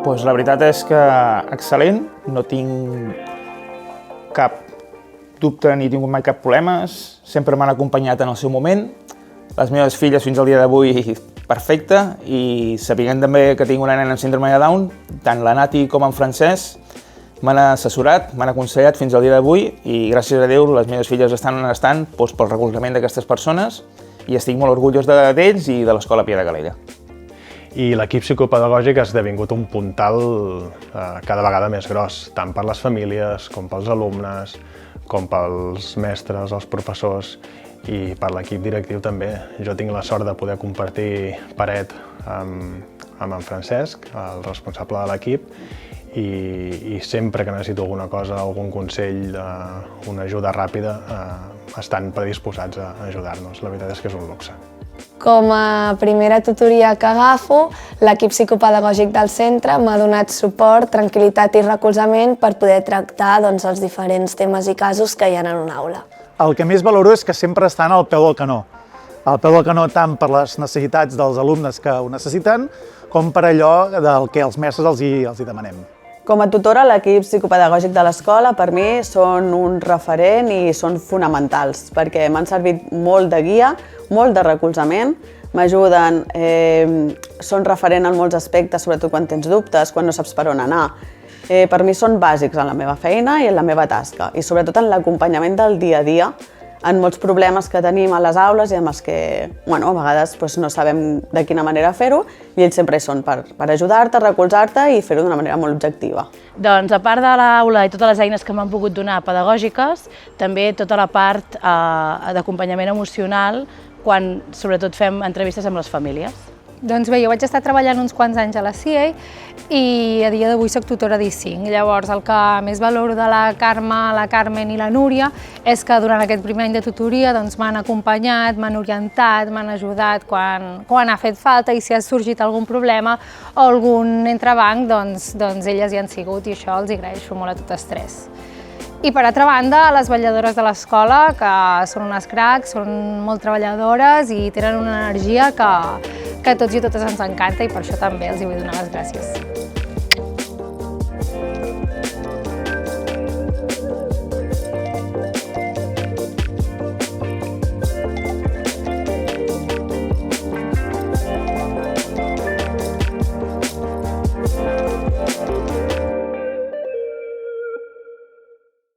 Doncs la veritat és que excel·lent, no tinc cap dubte ni he tingut mai cap problema, sempre m'han acompanyat en el seu moment. Les meves filles fins al dia d'avui perfecte i sapiguem també que tinc una nena amb síndrome de Down, tant la Nati com en Francesc m'han assessorat, m'han aconsellat fins al dia d'avui i gràcies a Déu les meves filles estan on estan pel recolzament d'aquestes persones i estic molt orgullós d'ells i de l'Escola Pia de Calella. I l'equip psicopedagògic ha esdevingut un puntal cada vegada més gros, tant per les famílies com pels alumnes, com pels mestres, els professors i per l'equip directiu també. Jo tinc la sort de poder compartir paret amb en Francesc, el responsable de l'equip, i sempre que necessito alguna cosa, algun consell, una ajuda ràpida, estan predisposats a ajudar-nos. La veritat és que és un luxe. Com a primera tutoria que agafo, l'equip psicopedagògic del centre m'ha donat suport, tranquil·litat i recolzament per poder tractar els diferents temes i casos que hi ha en una aula. El que més valoro és que sempre estan al peu del canó. Al peu del canó tant per les necessitats dels alumnes que ho necessiten, com per allò del que els mestres els hi demanem. Com a tutora, l'equip psicopedagògic de l'escola per mi són un referent i són fonamentals perquè m'han servit molt de guia, molt de recolzament, m'ajuden, són referent en molts aspectes, sobretot quan tens dubtes, quan no saps per on anar. Per mi són bàsics en la meva feina i en la meva tasca i sobretot en l'acompanyament del dia a dia en molts problemes que tenim a les aules i amb els que a vegades no sabem de quina manera fer-ho i ells sempre hi són per ajudar-te, recolzar-te i fer-ho d'una manera molt objectiva. Doncs a part de l'aula i totes les eines que m'han pogut donar pedagògiques, també tota la part d'acompanyament emocional quan sobretot fem entrevistes amb les famílies. Doncs bé, jo vaig estar treballant uns quants anys a la CIE i a dia d'avui soc tutora d'I5. Llavors, el que més valoro de la Carme, la Carmen i la Núria és que durant aquest primer any de tutoria m'han acompanyat, m'han orientat, m'han ajudat quan ha fet falta i si ha sorgit algun problema o algun entrebanc, doncs elles hi han sigut i això els agraeixo molt a totes tres. I per altra banda, les vetlladores de l'escola, que són unes cracs, són molt treballadores i tenen una energia que a tots i a totes ens encanta i per això també els vull donar les gràcies.